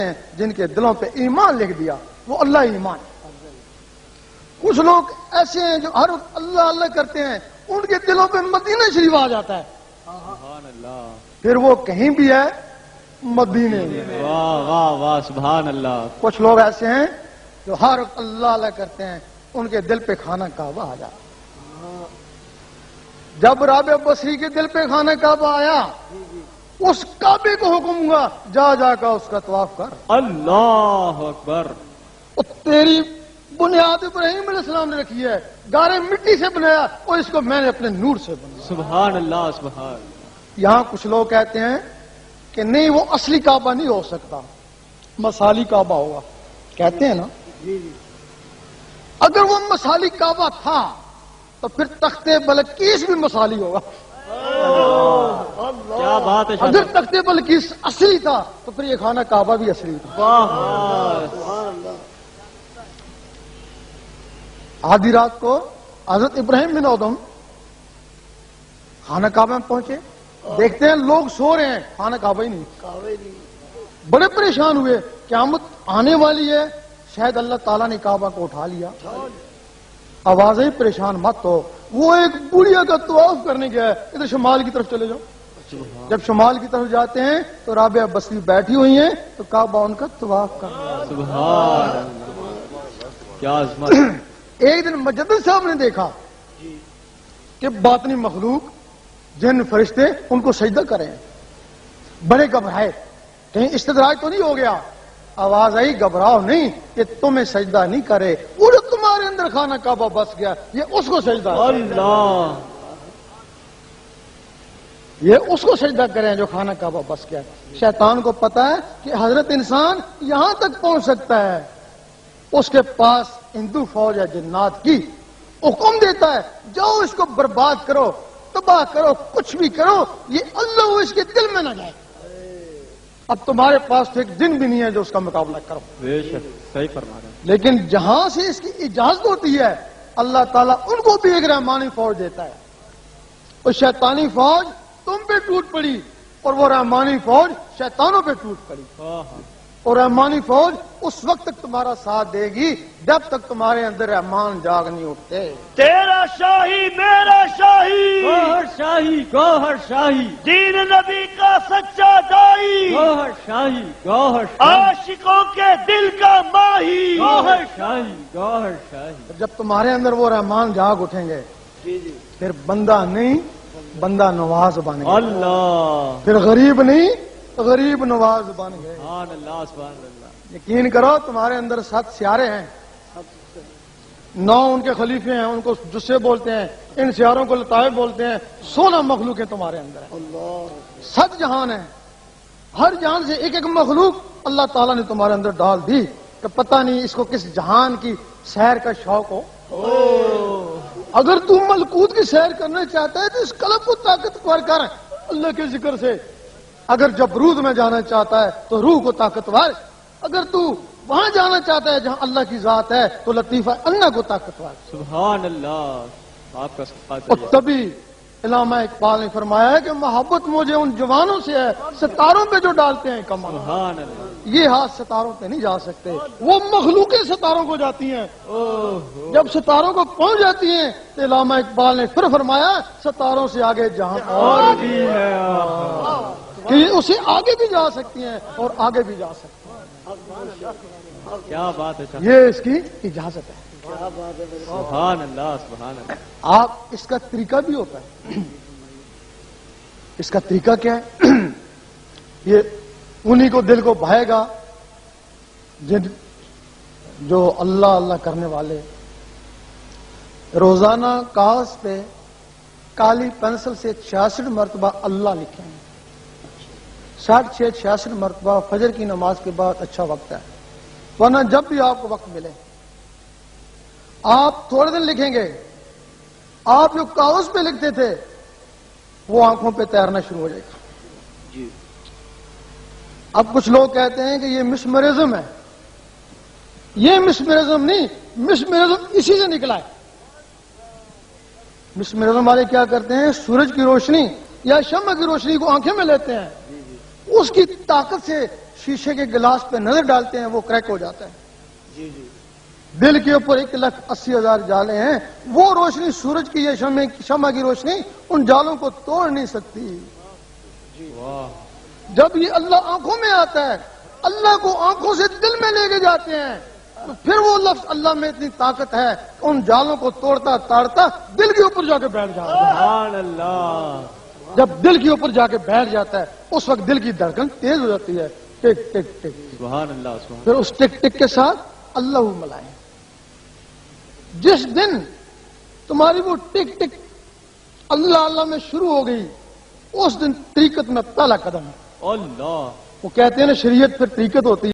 ہیں جن کے دلوں پہ ایمان لکھ دیا، وہ اللہ ایمان۔ کچھ لوگ ایسے ہیں جو ہر وقت اللہ اللہ کرتے ہیں، ان کے دلوں پہ مدینہ شریف آ جاتا ہے، سبحان اللہ، پھر وہ کہیں بھی ہے مدینے میں۔ واہ واہ واہ، سبحان اللہ۔ کچھ لوگ ایسے ہیں جو ہر وقت اللہ اللہ کرتے ہیں، ان کے دل پہ خانہ کعبہ آ جاتا ہے۔ جب رابعہ بصری کے دل پہ خانہ کعبہ آیا، اس کعبے کو حکم ہوا جا جا کر اس کا طواف کر، اللہ اکبر۔ تیری بنیاد ابراہیم علیہ السلام نے رکھی ہے، گارے مٹی سے بنایا اور اس کو میں نے اپنے نور سے بنایا۔ سبحان اللہ، سبحان۔ یہاں کچھ لوگ کہتے ہیں کہ نہیں وہ اصلی کعبہ نہیں ہو سکتا، مثالی کعبہ ہوگا، کہتے ہیں نا۔ اگر وہ مثالی کعبہ تھا تو پھر تخت بلقیس بھی مثالی ہوگا۔ کیا بات ہے، اگر تخت بلقیس اصلی تھا تو پھر یہ خانہ کعبہ بھی اصلی تھا۔ واہ۔ آدھی رات کو حضرت ابراہیم بن ادم خانہ کعبہ میں پہنچے، دیکھتے ہیں لوگ سو رہے ہیں، خانہ کعبہ ہی نہیں۔ بڑے پریشان ہوئے، قیامت آنے والی ہے، شاید اللہ تعالیٰ نے کعبہ کو اٹھا لیا۔ آوازیں پریشان مت ہو، وہ ایک بڑھیا کا طواف کرنے گیا ہے، ادھر شمال کی طرف چلے جاؤ۔ جب شمال کی طرف جاتے ہیں تو رابعہ بصری بیٹھی ہوئی ہیں، تو کعبہ ان کا طواف کر رہا ہے۔ سبحان اللہ، کیا عظمت۔ ایک دن مجدد صاحب نے دیکھا کہ باطنی مخلوق جن فرشتے ان کو سجدہ کریں، بڑے گھبرائے، کہیں استدراج تو نہیں ہو گیا۔ آواز آئی گھبراؤ نہیں، یہ تمہیں سجدہ نہیں کرے، وہ جو تمہارے اندر خانہ کعبہ بس گیا یہ اس کو سجدہ ہے۔ اللہ، یہ اس کو سجدہ کریں جو خانہ کعبہ بس گیا۔ شیطان کو پتا ہے کہ حضرت انسان یہاں تک پہنچ سکتا ہے، اس کے پاس ہندو فوج ہے جنات کی، حکم دیتا ہے جاؤ اس کو برباد کرو، تباہ کرو، کچھ بھی کرو، یہ اللہ وہ اس کے دل میں نہ جائے۔ اب تمہارے پاس تو ایک دن بھی نہیں ہے جو اس کا مقابلہ کرو۔ بے شک صحیح فرما رہے ہیں۔ لیکن جہاں سے اس کی اجازت ہوتی ہے اللہ تعالیٰ ان کو بھی ایک رحمانی فوج دیتا ہے۔ اور شیطانی فوج تم پہ ٹوٹ پڑی اور وہ رحمانی فوج شیطانوں پہ ٹوٹ پڑی، اور رحمانی فوج اس وقت تک تمہارا ساتھ دے گی جب تک تمہارے اندر رحمان جاگ نہیں اٹھتے۔ تیرا شاہی میرا شاہی، گوہر شاہی، گوہر شاہی، دین نبی کا سچا دائی، گوہر شاہی، گوہر شاہی، عاشقوں کے دل کا ماہی، گوہر شاہی، گوہر شاہی۔ جب تمہارے اندر وہ رحمان جاگ اٹھیں گے پھر بندہ نہیں بندہ نواز بن گئے، اللہ، پھر غریب نہیں غریب نواز بن گئے۔ سبحان اللہ، سبحان اللہ۔ یقین کرو تمہارے اندر 7 سیارے ہیں، 9 ان کے خلیفے ہیں، ان کو جسے بولتے ہیں، ان سیاروں کو لطائف بولتے ہیں، 16 مخلوق ہیں تمہارے اندر، 7 جہان ہیں، ہر جہان سے ایک ایک مخلوق اللہ تعالیٰ نے تمہارے اندر ڈال دی کہ پتہ نہیں اس کو کس جہان کی سیر کا شوق ہو۔ اگر تم ملکوت کی سیر کرنا چاہتا ہے تو اس قلب کو طاقتور کر اللہ کے ذکر سے، اگر جبروت میں جانا چاہتا ہے تو روح کو طاقتور، اگر تو وہاں جانا چاہتا ہے جہاں اللہ کی ذات ہے تو لطیفہ اللہ کو طاقتور۔ سبحان اللہ، آپ کا صفات اور تبھی علامہ اقبال نے فرمایا ہے کہ محبت مجھے ان جوانوں سے ہے ستاروں پہ جو ڈالتے ہیں کمال، سبحان اللہ۔ یہ ہاتھ ستاروں پہ نہیں جا سکتے، وہ مخلوقیں ستاروں کو جاتی ہیں، جب ستاروں کو پہنچ جاتی ہیں تو علامہ اقبال نے پھر فرمایا ستاروں سے آگے جہاں اور بھی ہے، کہ یہ اسے آگے بھی جا سکتی ہیں اور آگے بھی جا سکتی ہیں، کیا بات ہے، یہ اس کی اجازت ہے۔ سبحان اللہ، سبحان اللہ۔ آپ اس کا طریقہ بھی ہوتا ہے، اس کا طریقہ کیا ہے؟ یہ انہی کو دل کو بھائے گا جو اللہ اللہ کرنے والے روزانہ کاغذ پہ کالی پینسل سے 66 مرتبہ اللہ لکھیں گے، 66 مرتبہ فجر کی نماز کے بعد اچھا وقت ہے، ورنہ جب بھی آپ کو وقت ملے آپ تھوڑے دن لکھیں گے، آپ جو کاغذ پہ لکھتے تھے وہ آنکھوں پہ تیرنا شروع ہو جائے گا۔ اب کچھ لوگ کہتے ہیں کہ یہ مسمرزم ہے، یہ مسمرزم نہیں، مسمرزم اسی سے نکلا ہے۔ مسمرزم والے کیا کرتے ہیں، سورج کی روشنی یا شمع کی روشنی کو آنکھیں میں لیتے ہیں، اس کی طاقت سے شیشے کے گلاس پہ نظر ڈالتے ہیں وہ کریک ہو جاتا ہے. جی جی دل کے اوپر 1,80,000 جالے ہیں. وہ روشنی سورج کی یا شمع کی روشنی ان جالوں کو توڑ نہیں سکتی. واہ جب یہ اللہ آنکھوں میں آتا ہے، اللہ کو آنکھوں سے دل میں لے کے جاتے ہیں، تو پھر وہ لفظ اللہ میں اتنی طاقت ہے کہ ان جالوں کو توڑتا تاڑتا دل کے اوپر جا کے بیٹھ جاتا ہے. سبحان اللہ جب دل کے اوپر جا کے بیٹھ جاتا ہے اس وقت دل کی دھڑکن تیز ہو جاتی ہے. ٹک ٹک ٹک. سبحان اللہ سبحان پھر اس ٹک ٹک کے ساتھ اللہ ملائیں. جس دن تمہاری وہ ٹک ٹک اللہ اللہ میں شروع ہو گئی، اس دن طریقت میں پہلا قدم ہے. اللہ. وہ کہتے ہیں نا شریعت پھر طریقت ہوتی ہے.